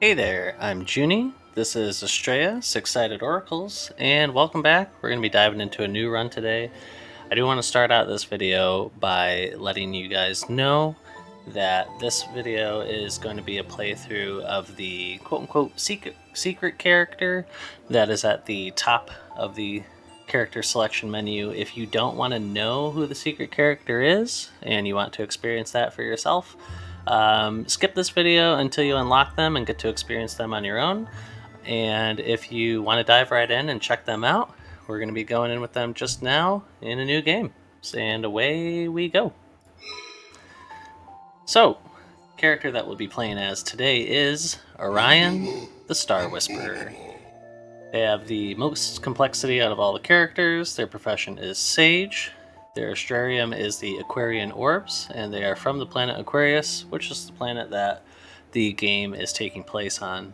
Hey there, I'm Juni. This is Astrea, Six-Sided Oracles, and welcome back. We're going to be diving into a new run today. I do want to start out this video by letting you guys know that this video is going to be a playthrough of the quote-unquote secret character that is at the top of the character selection menu. If you don't want to know who the secret character is and you want to experience that for yourself, skip this video until you unlock them and get to experience them on your own. And if you want to dive right in and check them out, we're going to be going in with them just now in a new game. And away we go. So, character that we'll be playing as today is Orion, the Star Whisperer. They have the most complexity out of all the characters. Their profession is Sage. Their astrarium is the Aquarian Orbs, and they are from the planet Aquarius, which is the planet that the game is taking place on.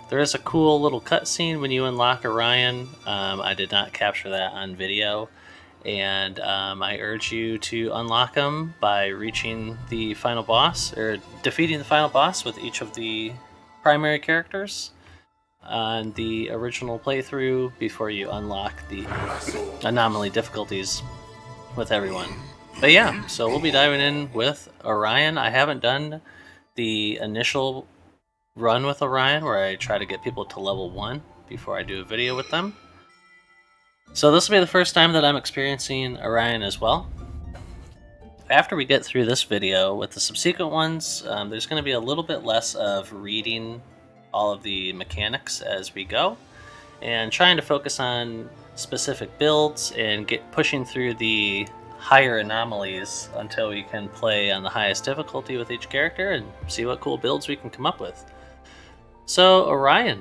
There is a cool little cutscene when you unlock Orion. I did not capture that on video, and I urge you to unlock him by reaching the final boss, or defeating the final boss with each of the primary characters on the original playthrough before you unlock the anomaly difficulties with everyone. But yeah, so we'll be diving in with Orion. I haven't done the initial run with Orion where I try to get people to level 1 before I do a video with them. So this will be the first time that I'm experiencing Orion as well. After we get through this video with the subsequent ones, there's going to be a little bit less of reading all of the mechanics as we go and trying to focus on specific builds and pushing through the higher anomalies until we can play on the highest difficulty with each character and see what cool builds we can come up with. So Orion,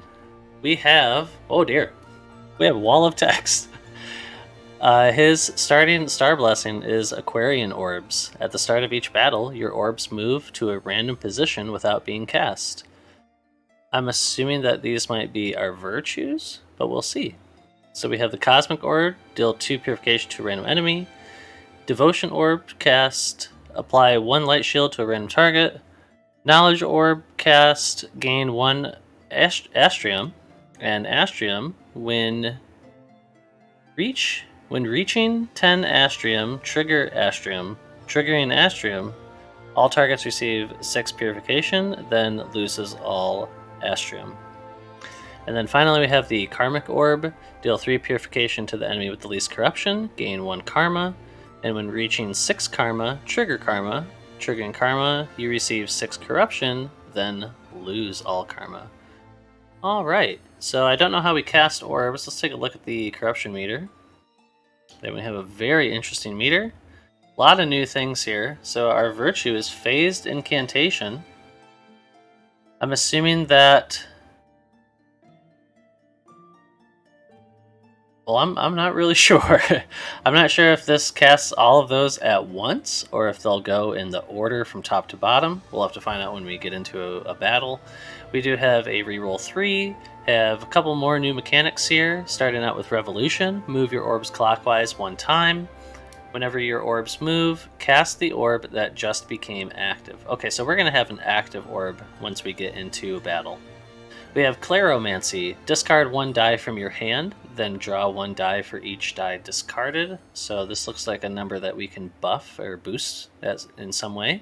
we have, oh dear, we have a wall of text. His starting star blessing is Aquarian Orbs. At the start of each battle, your orbs move to a random position without being cast. I'm assuming that these might be our virtues, but we'll see. So we have the Cosmic Orb, deal 2 purification to a random enemy. Devotion Orb, cast, apply 1 light shield to a random target. Knowledge Orb, cast, gain 1 Astrium. And Astrium, when reaching 10 Astrium, trigger Astrium. Triggering Astrium, all targets receive 6 purification, then loses all Astrium. And then finally we have the Karmic Orb. Deal 3 purification to the enemy with the least corruption, gain 1 Karma, and when reaching 6 Karma, trigger Karma. Triggering Karma, you receive 6 corruption, then lose all Karma. Alright, so I don't know how we cast orbs. Let's take a look at the corruption meter. Then we have a very interesting meter. A lot of new things here. So our virtue is phased incantation. I'm assuming that... Well, I'm not really sure. I'm not sure if this casts all of those at once or if they'll go in the order from top to bottom. We'll have to find out when we get into a battle. We do have a reroll 3, have a couple more new mechanics here, starting out with Revolution. Move your orbs clockwise 1 time. Whenever your orbs move, cast the orb that just became active. Okay, so we're going to have an active orb once we get into a battle. We have Claromancy. Discard 1 die from your hand, then draw 1 die for each die discarded. So this looks like a number that we can buff or boost in some way.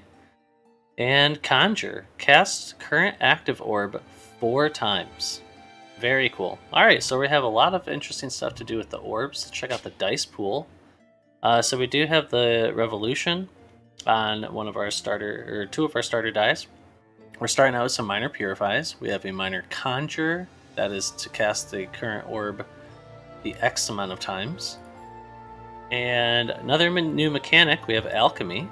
And Conjure. Cast current active orb 4 times. Very cool. Alright, so we have a lot of interesting stuff to do with the orbs. Let's check out the dice pool. So we do have the Revolution on one of our starter, or 2 of our starter dice. We're starting out with some minor purifies. We have a minor Conjure, that is to cast the current orb the X amount of times. And another new mechanic, we have Alchemy.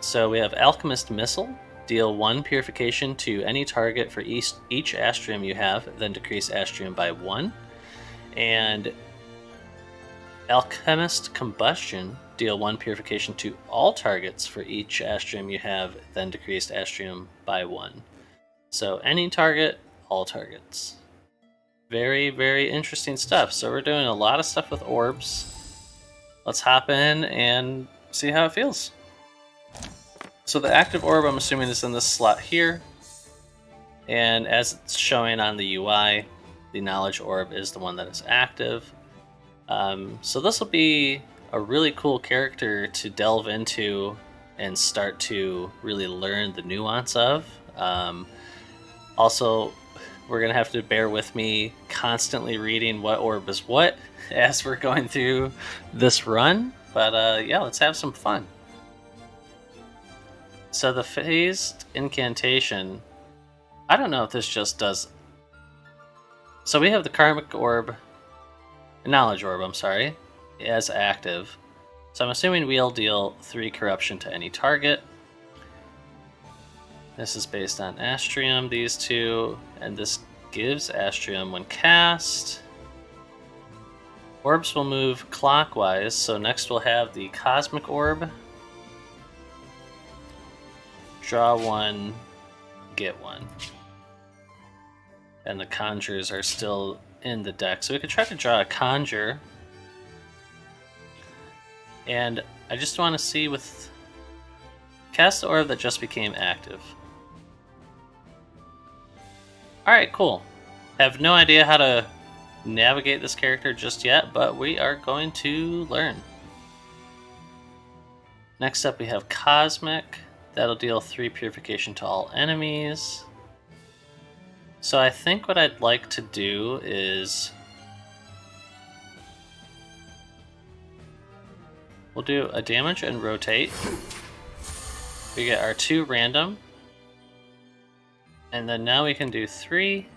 So we have Alchemist Missile. Deal 1 purification to any target for each Astrium you have, then decrease Astrium by 1. And Alchemist Combustion. Deal 1 purification to all targets for each Astrium you have, then decrease Astrium by 1. So any target, all targets. Very, very interesting stuff. So we're doing a lot of stuff with orbs. Let's hop in and see how it feels. So the active orb, I'm assuming, is in this slot here. And as it's showing on the UI, the knowledge orb is the one that is active. So this will be a really cool character to delve into and start to really learn the nuance of. Also, we're going to have to bear with me constantly reading what orb is what as we're going through this run. But yeah, let's have some fun. So the phased incantation, I don't know if this just does... So we have the karmic orb, knowledge orb, I'm sorry, as active. So I'm assuming we'll deal 3 corruption to any target. This is based on Astrium, these two, and this gives Astrium when cast. Orbs will move clockwise, so next we'll have the Cosmic Orb. Draw 1, get 1. And the Conjures are still in the deck, so we could try to draw a Conjure. And I just want to see with... Cast the Orb that just became active. Alright, cool. Have no idea how to navigate this character just yet, but we are going to learn. Next up we have Cosmic. That'll deal 3 purification to all enemies. So I think what I'd like to do is... We'll do a damage and rotate. We get our 2 random. And then now we can do 3.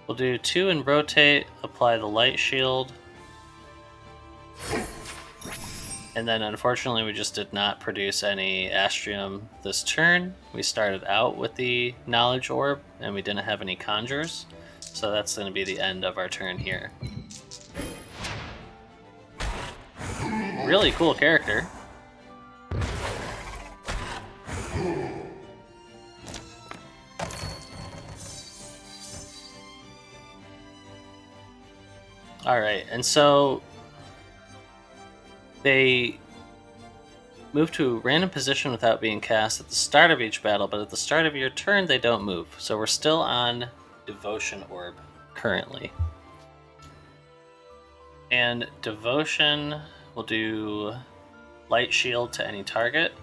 We'll do 2 and rotate, apply the light shield. And then unfortunately we just did not produce any Astrium this turn. We started out with the knowledge orb and we didn't have any conjures. So that's going to be the end of our turn here. Really cool character. Alright, and so they move to a random position without being cast at the start of each battle, but at the start of your turn they don't move. So we're still on Devotion Orb currently. And Devotion will do Light Shield to any target.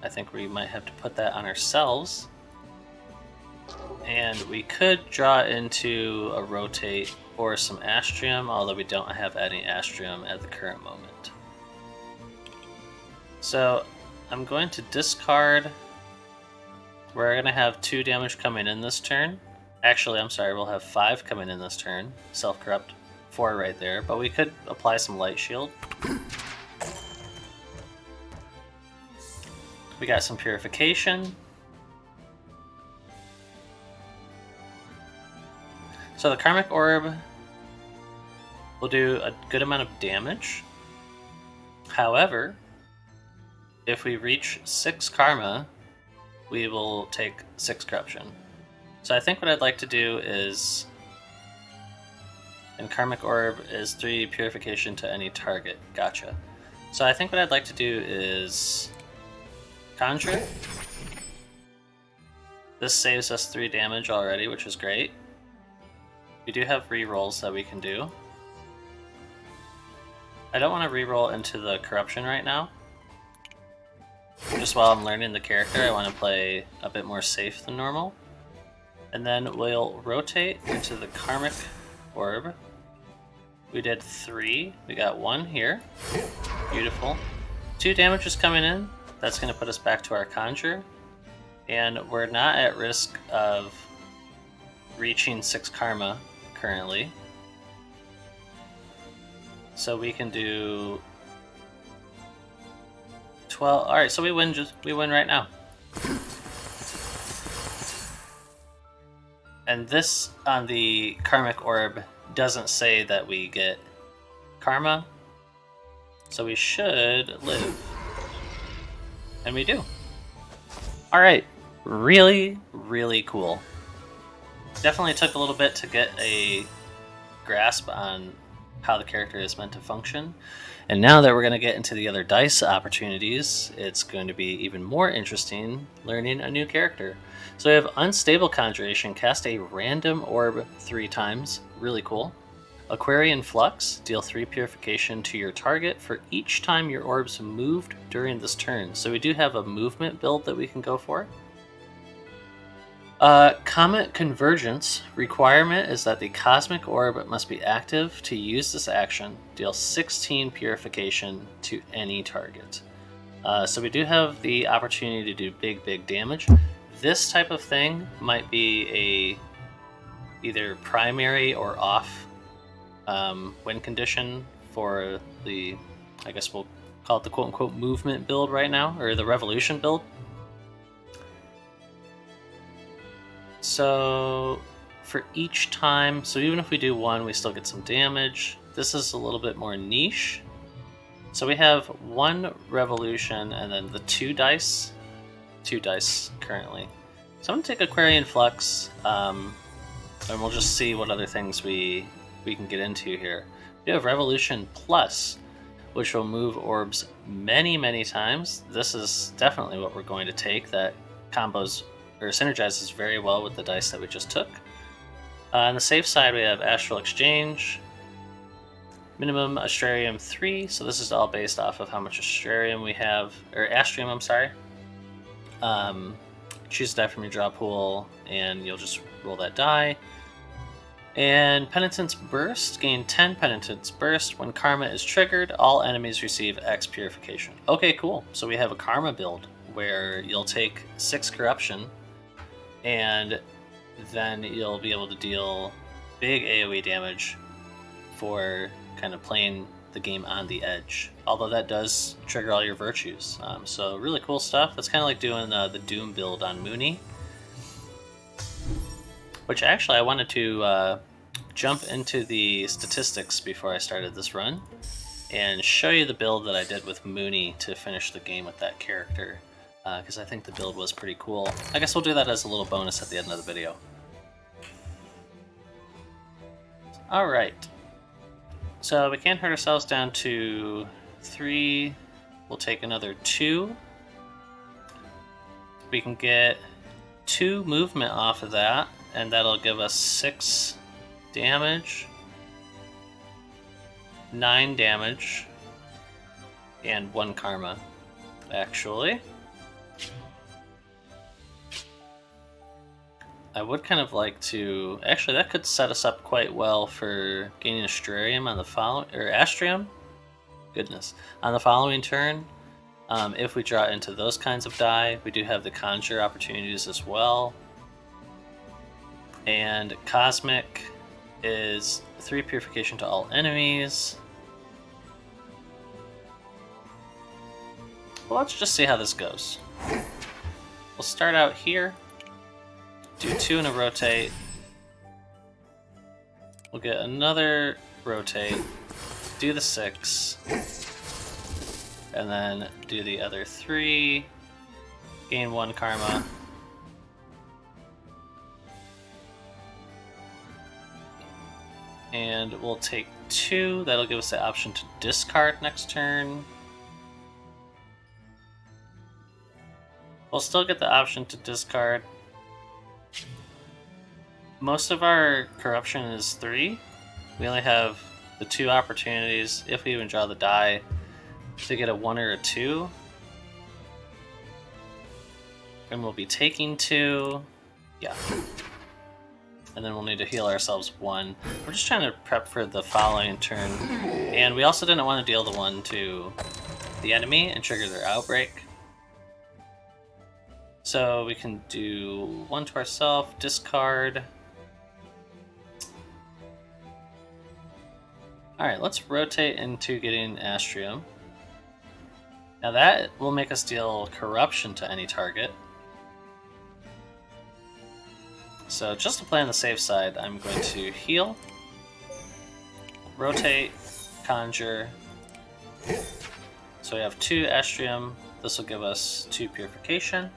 I think we might have to put that on ourselves. And we could draw into a rotate or some Astrium, although we don't have any Astrium at the current moment. So I'm going to discard. We're going to have 2 damage coming in this turn. Actually, I'm sorry, we'll have 5 coming in this turn. Self-corrupt 4 right there, but we could apply some Light Shield. We got some Purification. So the Karmic Orb will do a good amount of damage. However, if we reach 6 Karma, we will take 6 Corruption. So I think what I'd like to do is... And Karmic Orb is 3 Purification to any target. Gotcha. So I think what I'd like to do is... Conjure. This saves us 3 damage already, which is great. We do have rerolls that we can do. I don't want to reroll into the Corruption right now. Just while I'm learning the character, I want to play a bit more safe than normal. And then we'll rotate into the Karmic Orb. We did 3. We got 1 here. Beautiful. 2 damage is coming in. That's going to put us back to our Conjure. And we're not at risk of reaching 6 Karma currently. So we can do 12. Alright, so we win right now. And this on the Karmic Orb doesn't say that we get Karma. So we should live. And we do. Alright. Really, really cool. Definitely took a little bit to get a grasp on how the character is meant to function. And now that we're going to get into the other dice opportunities, it's going to be even more interesting learning a new character. So we have Unstable Conjuration, cast a random orb 3 times, really cool. Aquarian Flux, deal 3 purification to your target for each time your orbs moved during this turn. So we do have a movement build that we can go for. Comet Convergence, requirement is that the cosmic orb must be active to use this action. Deal 16 purification to any target. So we do have the opportunity to do big damage. This type of thing might be a either primary or off win condition for the, I guess we'll call it the quote-unquote movement build right now, or the revolution build. So for each time, so even if we do 1, we still get some damage. This is a little bit more niche. So we have 1 revolution and then the 2 dice currently. So I'm gonna take Aquarian Flux, and we'll just see what other things we can get into here. We have Revolution Plus, which will move orbs many times. This is definitely what we're going to take. That combos or synergizes very well with the dice that we just took. On the safe side, we have Astral Exchange, minimum Astrarium 3. So this is all based off of how much Astrarium we have, or Astrium, I'm sorry. Choose a die from your draw pool, and you'll just roll that die. And Penitence Burst, gain 10 Penitence Burst. When Karma is triggered, all enemies receive X Purification. Okay, cool. So we have a Karma build where you'll take 6 Corruption, and then you'll be able to deal big AoE damage for kind of playing the game on the edge. Although that does trigger all your virtues. So really cool stuff. It's kind of like doing the Doom build on Mooney. Which actually I wanted to jump into the statistics before I started this run and show you the build that I did with Mooney to finish the game with that character. Because I think the build was pretty cool. I guess we'll do that as a little bonus at the end of the video. Alright. So we can't hurt ourselves down to 3. We'll take another 2. We can get 2 movement off of that, and that'll give us 6 damage, 9 damage, and 1 karma, actually. I would kind of like to... Actually, that could set us up quite well for gaining Astrarium on the following... Or Astrium? Goodness. On the following turn, if we draw into those kinds of die, we do have the Conjure opportunities as well. And Cosmic is 3 purification to all enemies. Well, let's just see how this goes. We'll start out here. Do 2 in a rotate. We'll get another rotate. Do the 6. And then do the other 3. Gain 1 karma. And we'll take 2. That'll give us the option to discard next turn. We'll still get the option to discard. Most of our corruption is 3. We only have the 2 opportunities, if we even draw the die, to get a 1 or a 2. And we'll be taking 2. Yeah. And then we'll need to heal ourselves 1. We're just trying to prep for the following turn. And we also didn't want to deal the 1 to the enemy and trigger their outbreak. So we can do 1 to ourselves, discard. Alright, let's rotate into getting Astrium. Now that will make us deal corruption to any target. So just to play on the safe side, I'm going to heal, rotate, conjure. So we have 2 Astrium. This will give us 2 purification.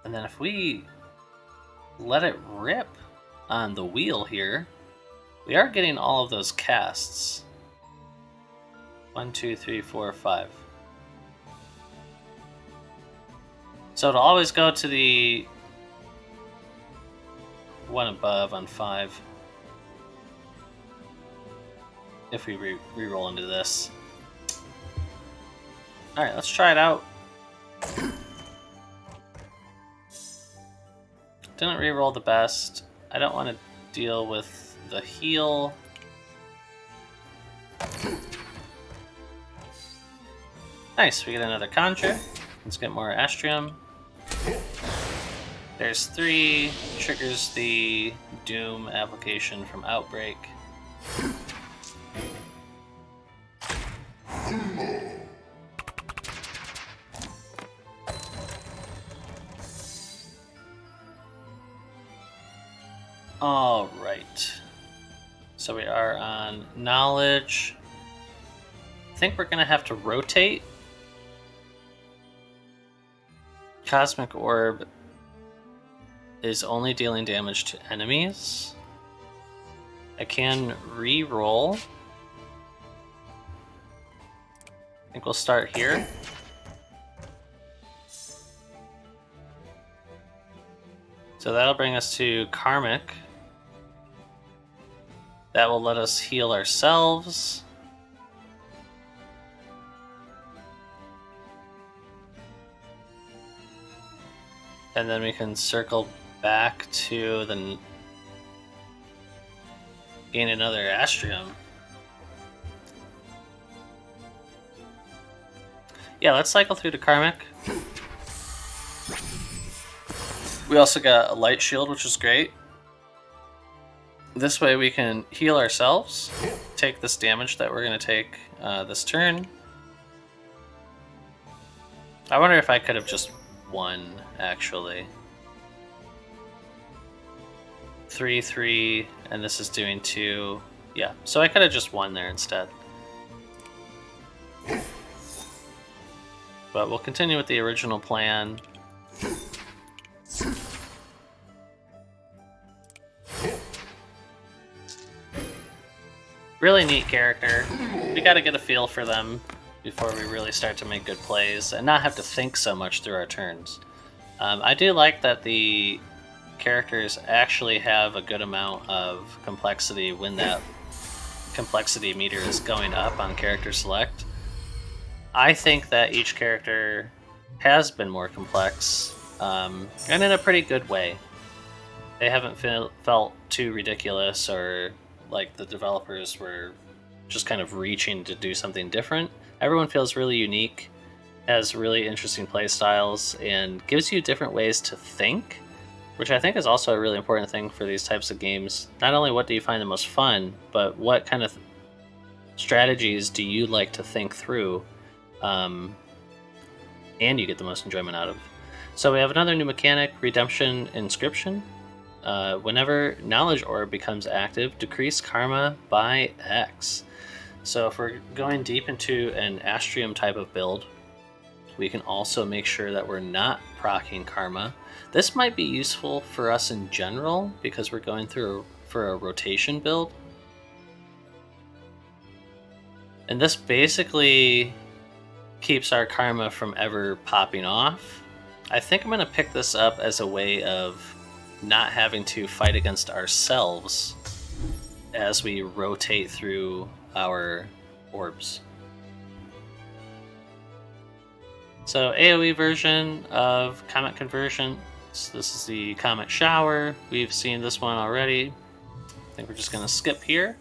And then if we let it rip, on the wheel here, we are getting all of those casts. 1, 2, 3, 4, 5. So it'll always go to the one above on 5 if we re-roll into this. Alright, let's try it out. Didn't re-roll the best. I don't want to deal with the heal. Nice, we get another conjure. Let's get more Astrium. There's 3, triggers the Doom application from Outbreak. Alright. So we are on Knowledge. I think we're going to have to rotate. Cosmic Orb is only dealing damage to enemies. I can re-roll. I think we'll start here. So that'll bring us to Karmic. That will let us heal ourselves. And then we can circle back to the gain another Astrium. Yeah, let's cycle through to Karmic. We also got a light shield, which is great. This way we can heal ourselves, take this damage that we're going to take this turn. I wonder if I could have just won, actually. 3, 3, and this is doing 2. Yeah, so I could have just won there instead. But we'll continue with the original plan. Really neat character. We gotta get a feel for them before we really start to make good plays and not have to think so much through our turns. I do like that the characters actually have a good amount of complexity when that complexity meter is going up on character select. I think that each character has been more complex, and in a pretty good way. They haven't felt too ridiculous or like the developers were just kind of reaching to do something different. Everyone feels really unique, has really interesting play styles, and gives you different ways to think, which I think is also a really important thing for these types of games. Not only what do you find the most fun, but what kind of strategies do you like to think through, and you get the most enjoyment out of. So we have another new mechanic, Redemption Inscription. Whenever Knowledge Orb becomes active, decrease Karma by X. So if we're going deep into an Astrium type of build, we can also make sure that we're not proccing Karma. This might be useful for us in general because we're going through for a rotation build. And this basically keeps our Karma from ever popping off. I think I'm going to pick this up as a way of not having to fight against ourselves as we rotate through our orbs. So AoE version of Comet Conversion. So this is the Comet Shower. We've seen this one already. I think we're just going to skip here.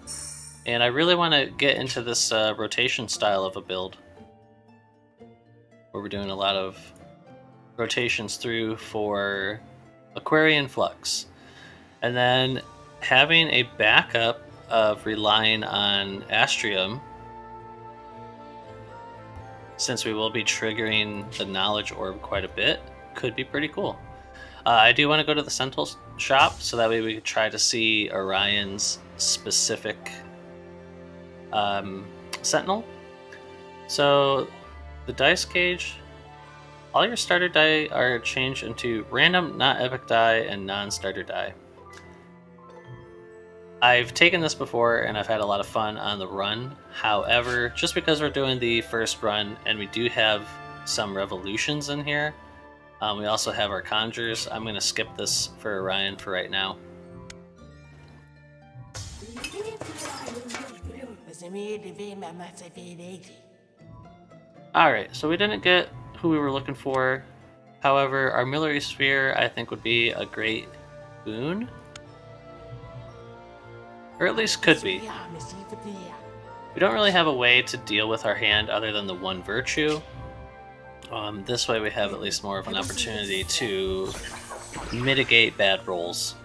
And I really want to get into this rotation style of a build, where we're doing a lot of rotations through for Aquarian Flux. And then having a backup of relying on Astrium, since we will be triggering the Knowledge Orb quite a bit, could be pretty cool. I do want to go to the Sentinel shop, so that way we can try to see Orion's specific Sentinel. So the dice gauge, all your starter die are changed into random, not epic die, and non-starter die. I've taken this before and I've had a lot of fun on the run. However, just because we're doing the first run and we do have some revolutions in here, we also have our conjures. I'm going to skip this for Orion for right now. Alright, so we didn't get who we were looking for. However, our Armillary Sphere I think would be a great boon. Or at least could be. We don't really have a way to deal with our hand other than the one virtue. This way we have at least more of an opportunity to mitigate bad rolls.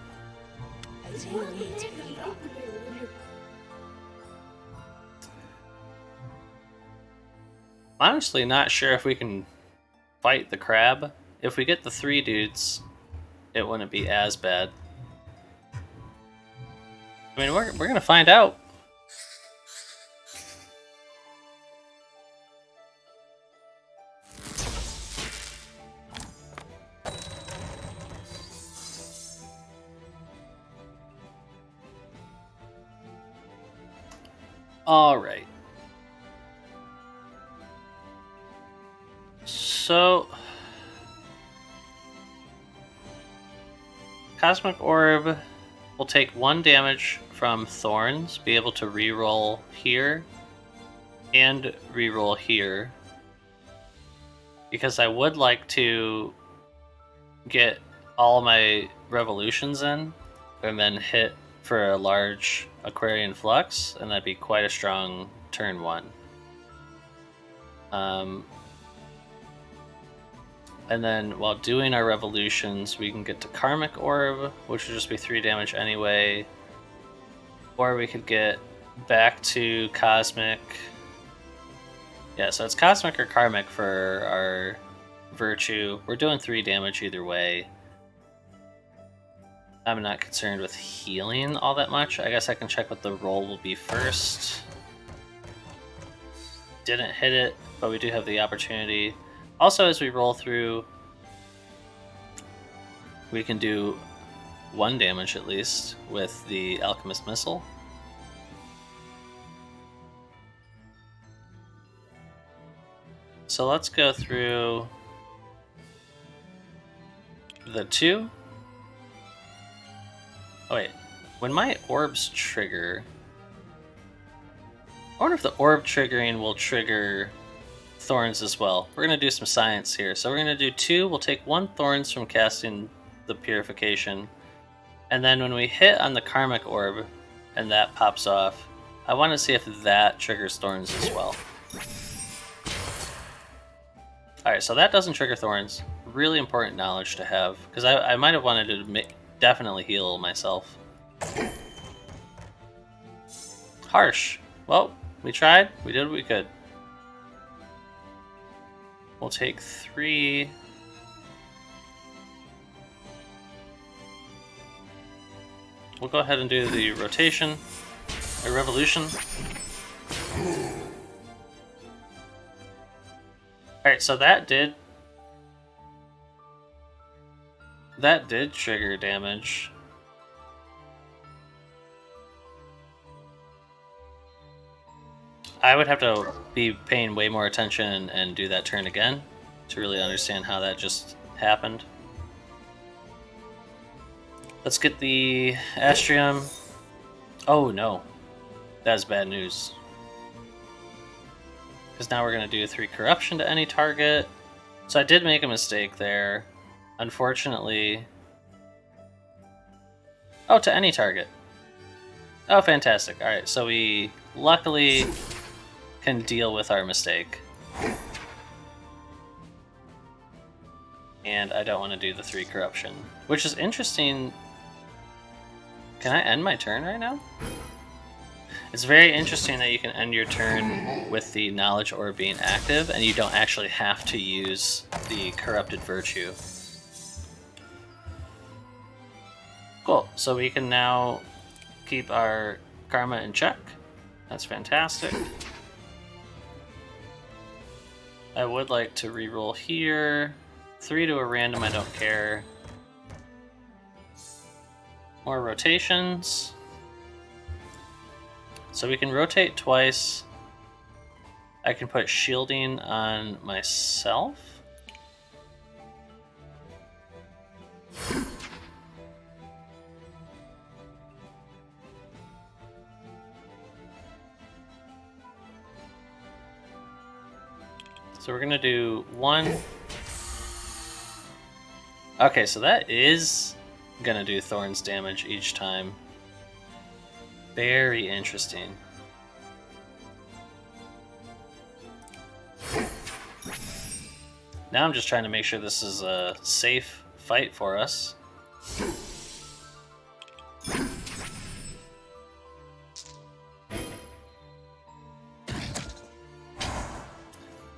Honestly, not sure if we can fight the crab. If we get the 3 dudes, it wouldn't be as bad. I mean, we're gonna find out. All right. So, Cosmic Orb will take 1 damage from Thorns, be able to reroll here and reroll here. Because I would like to get all my revolutions in and then hit for a large Aquarian Flux, and that'd be quite a strong turn 1. And then while doing our revolutions, we can get to Karmic Orb, which would just be 3 damage anyway. Or we could get back to Cosmic. Yeah, so it's Cosmic or Karmic for our Virtue. We're doing 3 damage either way. I'm not concerned with healing all that much. I guess I can check what the roll will be first. Didn't hit it, but we do have the opportunity. Also, as we roll through, we can do 1 damage at least with the Alchemist Missile. So let's go through the 2. Oh wait, when my orbs trigger, I wonder if the orb triggering will trigger Thorns as well. We're going to do some science here. So we're going to do 2. We'll take 1 Thorns from casting the Purification. And then when we hit on the Karmic Orb and that pops off, I want to see if that triggers Thorns as well. Alright, so that doesn't trigger Thorns. Really important knowledge to have, because I might have wanted to definitely heal myself. Harsh. Well, we tried. We did what we could. We'll take 3. We'll go ahead and do the rotation, or revolution. Alright, so that did trigger damage. I would have to be paying way more attention and do that turn again to really understand how that just happened. Let's get the Astrea. Oh no, that's bad news. Because now we're going to do 3 corruption to any target. So I did make a mistake there. Unfortunately. Oh, to any target. Oh, fantastic. Alright, so we luckily can deal with our mistake. And I don't want to do the 3 corruption. Which is interesting. Can I end my turn right now? It's very interesting that you can end your turn with the Knowledge Orb being active, and you don't actually have to use the Corrupted Virtue. Cool, so we can now keep our Karma in check. That's fantastic. I would like to reroll here. 3 to a random, I don't care. More rotations. So we can rotate twice. I can put shielding on myself. So we're gonna do one. Okay, so that is gonna do Thorns damage each time. Very interesting. Now I'm just trying to make sure this is a safe fight for us.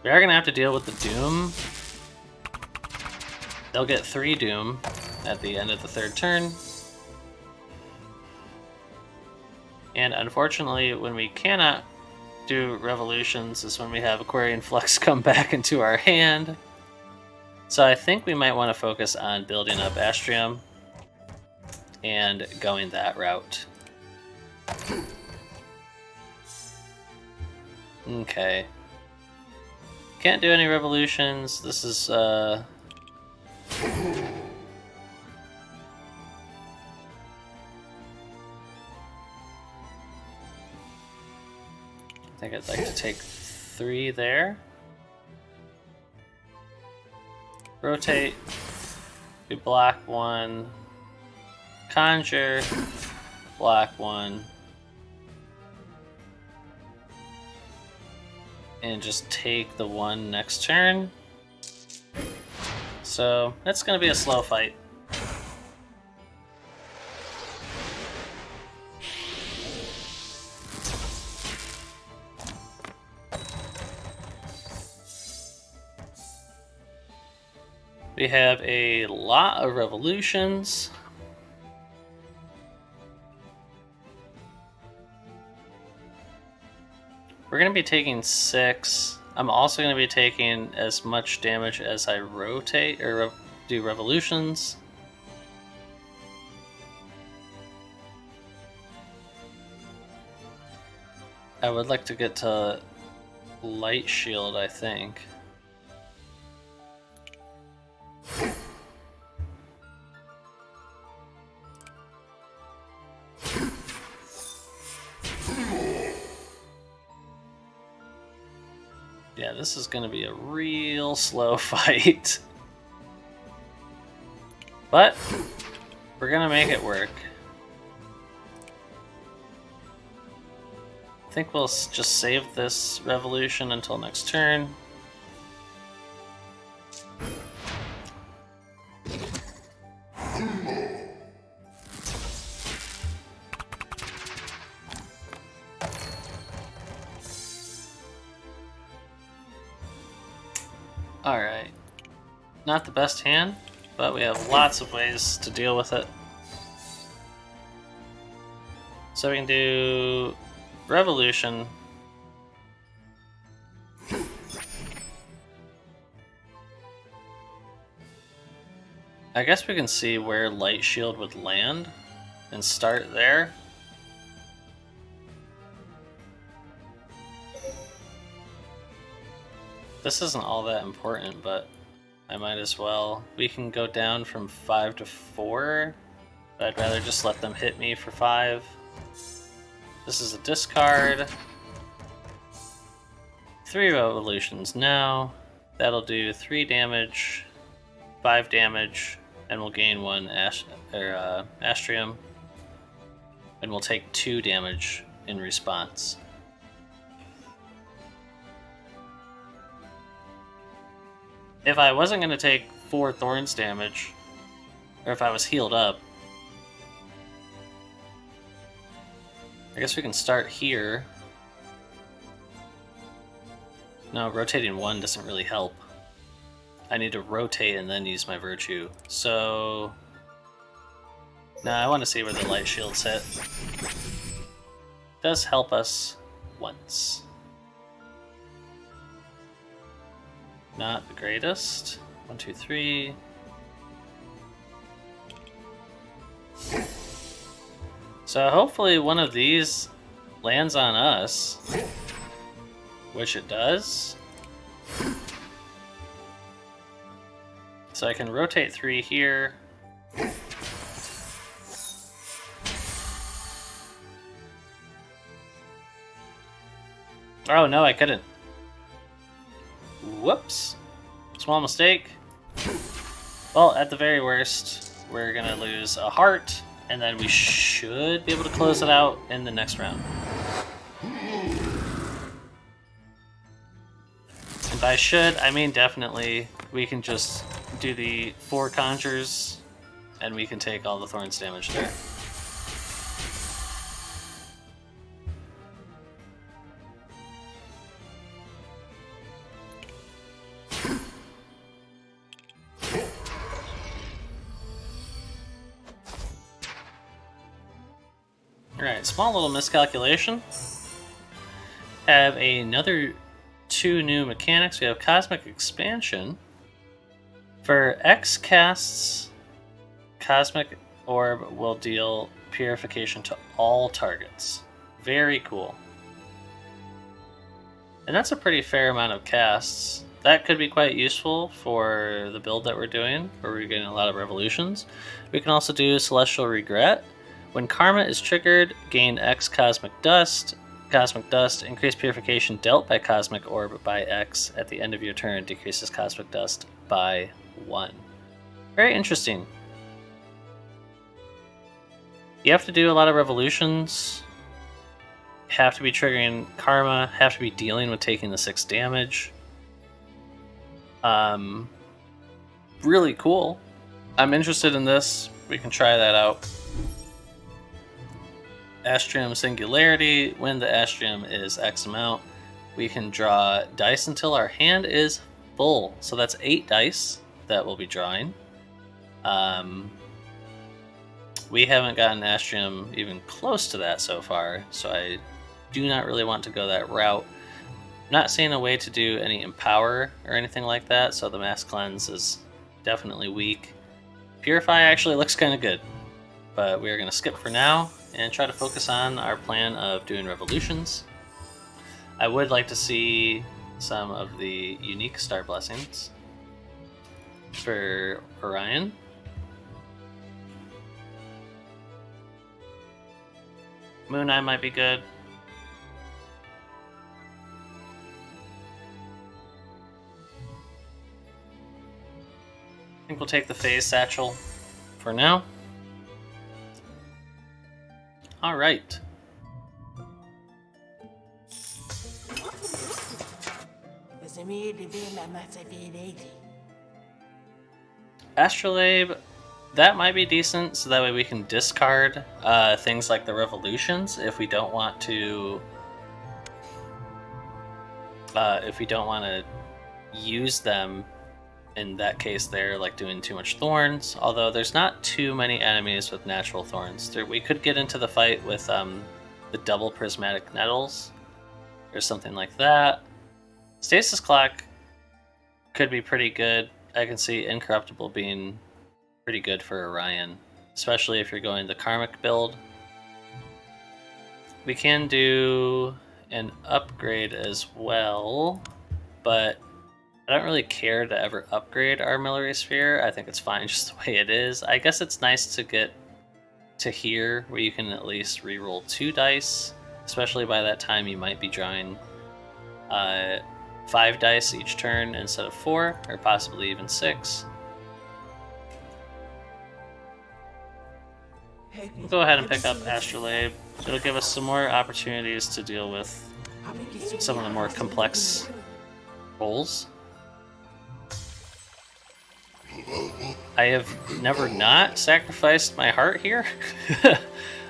We are going to have to deal with the Doom. They'll get 3 Doom at the end of the 3rd turn. And unfortunately, when we cannot do Revolutions is when we have Aquarian Flux come back into our hand. So I think we might want to focus on building up Astrea and going that route. Okay. Can't do any revolutions. This is I think I'd like to take 3 there. Rotate. We block 1. Conjure. Block 1. And just take the 1 next turn. So that's going to be a slow fight. We have a lot of revolutions. We're going to be taking 6. I'm also going to be taking as much damage as I rotate or do revolutions. I would like to get to Light Shield, I think. Yeah, this is going to be a real slow fight. But we're going to make it work. I think we'll just save this revolution until next turn. Alright. Not the best hand, but we have lots of ways to deal with it. So we can do Revolution. I guess we can see where Light Shield would land and start there. This isn't all that important, but I might as well. We can go down from 5 to 4, but I'd rather just let them hit me for 5. This is a discard. 3 revolutions now. That'll do 3 damage, 5 damage, and we'll gain 1 Astrea. And we'll take 2 damage in response. If I wasn't going to take 4 Thorns damage, or if I was healed up, I guess we can start here. No, rotating 1 doesn't really help. I need to rotate and then use my Virtue. So, no, I want to see where the Light Shields hit. Does help us once. Not the greatest. 1, 2, 3. So hopefully one of these lands on us, which it does. So I can rotate 3 here. Oh no, I couldn't. Whoops. Small mistake. Well, at the very worst, we're gonna lose a heart, and then we should be able to close it out in the next round. And by should, I mean definitely. We can just do the 4 conjures, and we can take all the thorns damage there. Alright, small little miscalculation. Have another 2 new mechanics. We have Cosmic Expansion. For X casts, Cosmic Orb will deal purification to all targets. Very cool. And that's a pretty fair amount of casts. That could be quite useful for the build that we're doing, where we're getting a lot of revolutions. We can also do Celestial Regret. When Karma is triggered, gain X Cosmic Dust. Cosmic Dust, increase purification dealt by Cosmic Orb by X at the end of your turn, decreases Cosmic Dust by 1. Very interesting. You have to do a lot of revolutions. Have to be triggering Karma, have to be dealing with taking the 6 damage. Really cool. I'm interested in this. We can try that out. Astrium Singularity. When the Astrium is X amount, we can draw dice until our hand is full. So that's 8 dice that we'll be drawing. We haven't gotten Astrium even close to that so far, so I do not really want to go that route. I'm not seeing a way to do any Empower or anything like that, so the Mass Cleanse is definitely weak. Purify actually looks kind of good, but we're going to skip for now and try to focus on our plan of doing revolutions. I would like to see some of the unique star blessings for Orion. Moon Eye might be good. I think we'll take the Phase Satchel for now. All right. Astrolabe, that might be decent, so that way we can discard things like the revolutions if we don't want to. If we don't want to use them, in that case, they're like doing too much thorns. Although there's not too many enemies with natural thorns. We could get into the fight with the double prismatic nettles or something like that. Stasis Clock could be pretty good. I can see Incorruptible being pretty good for Orion, especially if you're going the Karmic build. We can do an upgrade as well, but I don't really care to ever upgrade our Armillary Sphere. I think it's fine just the way it is. I guess it's nice to get to here where you can at least reroll 2 dice, especially by that time you might be drawing 5 dice each turn instead of 4, or possibly even 6. We'll go ahead and pick up Astrolabe. It'll give us some more opportunities to deal with some of the more complex roles. I have never not sacrificed my heart here.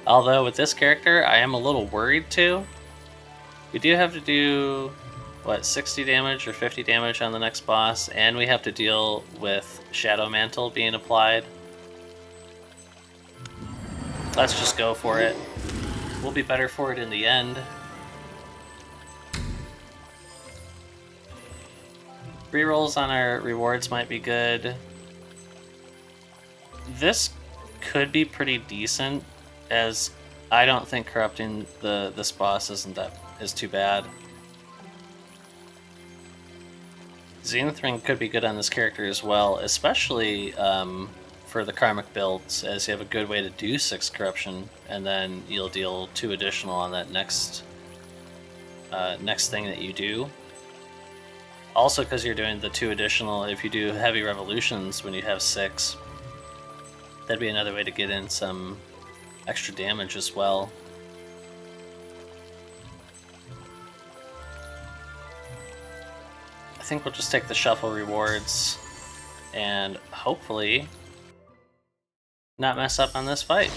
Although with this character, I am a little worried too. We do have to do, what, 60 damage or 50 damage on the next boss, and we have to deal with Shadow Mantle being applied. Let's just go for it. We'll be better for it in the end. Rerolls on our rewards might be good. This could be pretty decent, as I don't think corrupting this boss is too bad. Zenith Ring could be good on this character as well, especially for the karmic builds, as you have a good way to do 6 corruption, and then you'll deal 2 additional on that next thing that you do. Also, because you're doing the 2 additional, if you do heavy revolutions when you have 6, that'd be another way to get in some extra damage as well. I think we'll just take the shuffle rewards and hopefully not mess up on this fight.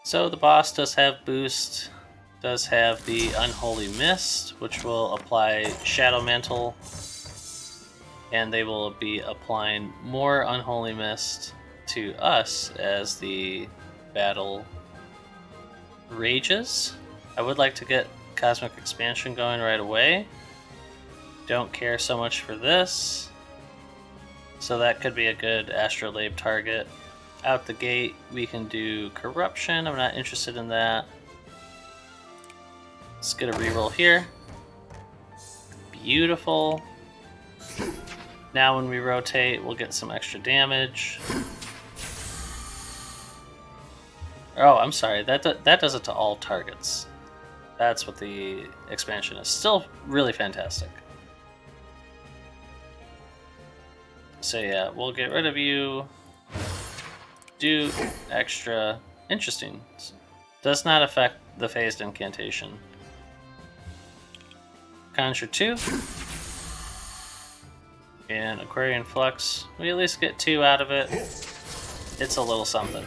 So the boss does have boost, does have the Unholy Mist, which will apply Shadow Mantle, and they will be applying more Unholy Mist to us as the battle rages. I would like to get Cosmic Expansion going right away. Don't care so much for this. So that could be a good Astrolabe target. Out the gate, we can do Corruption. I'm not interested in that. Let's get a reroll here. Beautiful. Now when we rotate, we'll get some extra damage. Oh, I'm sorry. That does it to all targets. That's what the expansion is. Still really fantastic. So yeah, we'll get rid of you. Do extra. Interesting. Does not affect the phased incantation. Conjure 2. And Aquarian Flux. We at least get 2 out of it. It's a little something.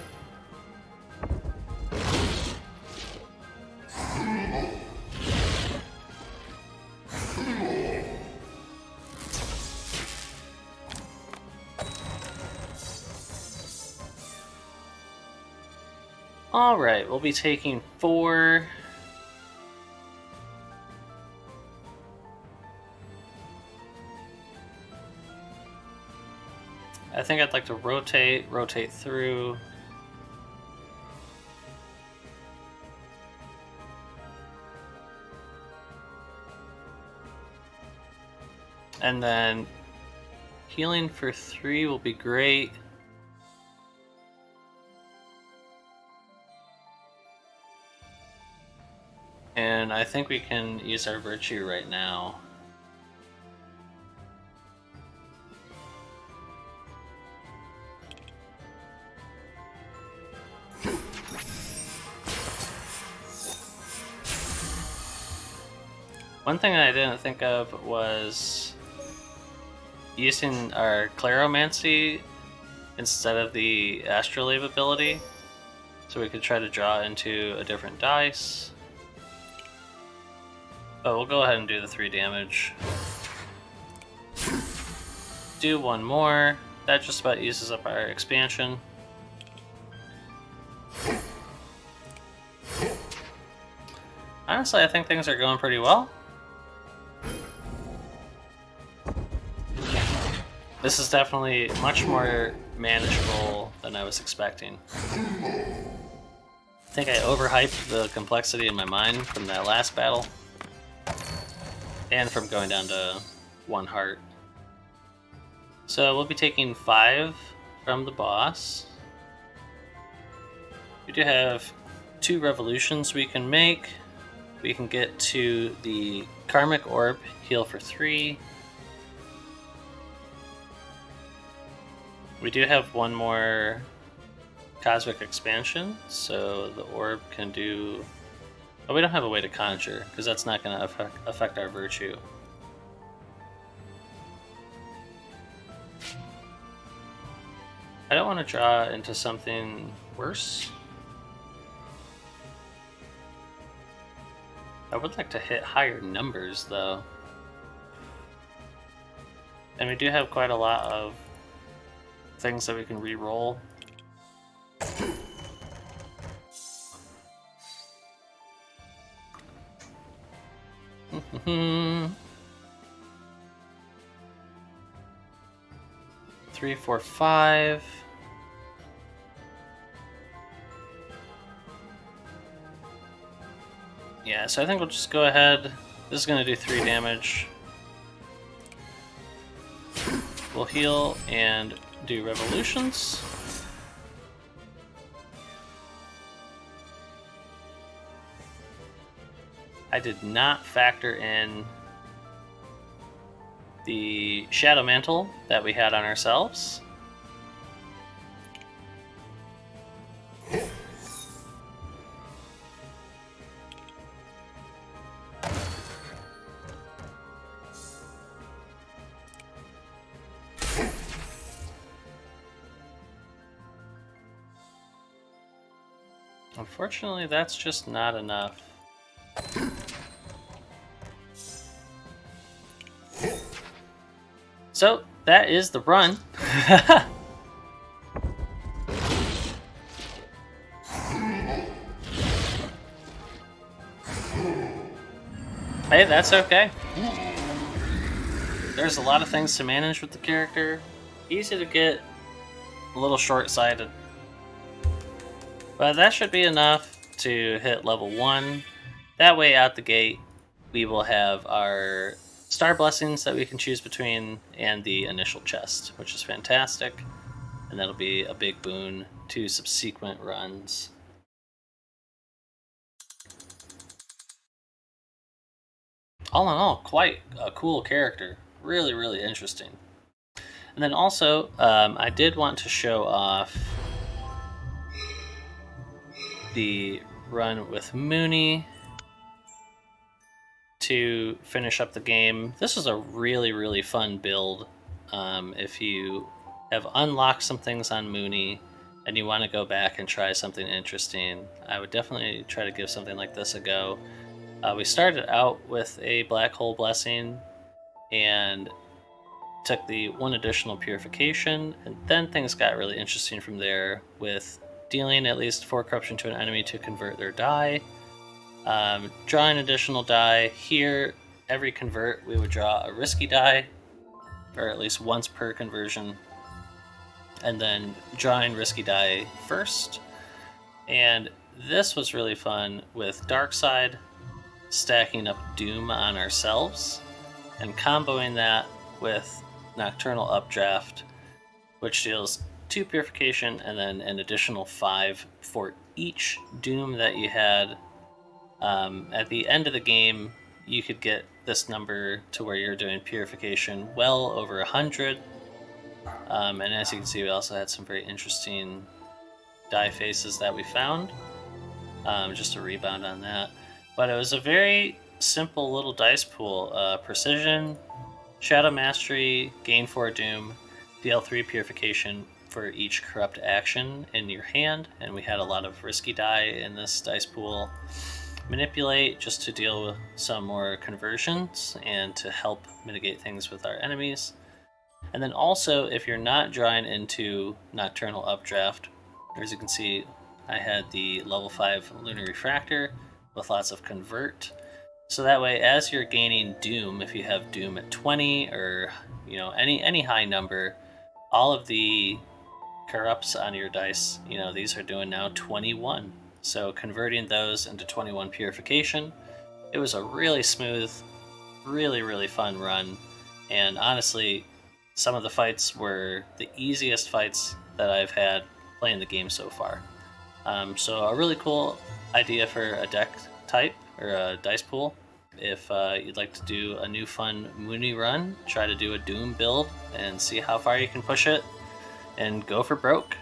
Alright, we'll be taking 4. I think I'd like to rotate through. And then healing for 3 will be great. And I think we can use our virtue right now. One thing I didn't think of was using our Claromancy instead of the Astrolabe ability, so we could try to draw into a different dice. But we'll go ahead and do the 3 damage. Do 1 more. That just about uses up our expansion. Honestly, I think things are going pretty well. This is definitely much more manageable than I was expecting. I think I overhyped the complexity in my mind from that last battle. And from going down to 1 heart. So we'll be taking 5 from the boss. We do have 2 revolutions we can make. We can get to the Karmic Orb, heal for 3. We do have 1 more Cosmic Expansion, so the orb can do... Oh, we don't have a way to conjure, because that's not going to affect our virtue. I don't want to draw into something worse. I would like to hit higher numbers, though. And we do have quite a lot of things that we can re-roll. 3, 4, 5. Yeah, so I think we'll just go ahead. This is going to do 3 damage. We'll heal and do revolutions. I did not factor in the Shadow Mantle that we had on ourselves. Unfortunately, that's just not enough. So, that is the run. Hey, that's okay. There's a lot of things to manage with the character. Easy to get a little short-sighted. But that should be enough to hit level 1. That way, out the gate, we will have our star blessings that we can choose between and the initial chest, which is fantastic. And that'll be a big boon to subsequent runs. All in all, quite a cool character. Really, really interesting. And then also, I did want to show off the run with Mooney to finish up the game. This is a really, really fun build. If you have unlocked some things on Mooney and you want to go back and try something interesting, I would definitely try to give something like this a go. We started out with a Black Hole Blessing and took the 1 additional purification, and then things got really interesting from there with dealing at least 4 corruption to an enemy to convert their die. Drawing additional die. Here, every convert, we would draw a risky die, or at least once per conversion, and then drawing risky die first. And this was really fun with Dark Side, stacking up Doom on ourselves, and comboing that with Nocturnal Updraft, which deals 2 purification and then an additional 5 for each Doom that you had. At the end of the game, you could get this number to where you're doing purification well over 100. And as you can see, we also had some very interesting die faces that we found. Just a rebound on that. But it was a very simple little dice pool. Precision, Shadow Mastery, gain 4 Doom, deal 3 purification for each corrupt action in your hand. And we had a lot of risky die in this dice pool. Manipulate, just to deal with some more conversions and to help mitigate things with our enemies. And then also, if you're not drawing into Nocturnal Updraft, as you can see, I had the level 5 Lunar Refractor with lots of convert. So that way, as you're gaining Doom, if you have Doom at 20 or any high number, all of the corrupts on your dice, these are doing now 21. So converting those into 21 purification, it was a really smooth, really, really fun run. And honestly, some of the fights were the easiest fights that I've had playing the game so far. So a really cool idea for a deck type or a dice pool. If you'd like to do a new fun Mooney run, try to do a Doom build and see how far you can push it and go for broke.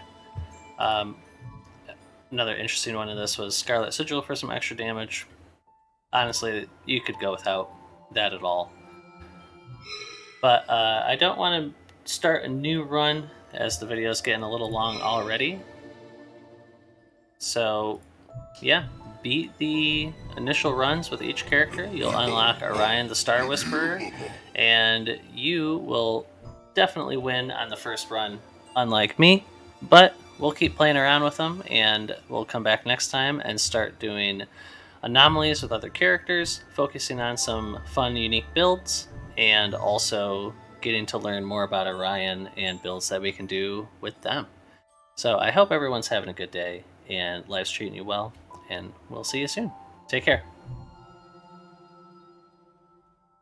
Another interesting one of this was Scarlet Sigil for some extra damage. Honestly, you could go without that at all. But I don't want to start a new run as the video is getting a little long already. So, yeah, beat the initial runs with each character. You'll unlock Orion the Star Whisperer, and you will definitely win on the first run, unlike me. But we'll keep playing around with them, and we'll come back next time and start doing anomalies with other characters, focusing on some fun, unique builds, and also getting to learn more about Orion and builds that we can do with them. So I hope everyone's having a good day and life's treating you well, and we'll see you soon. Take care.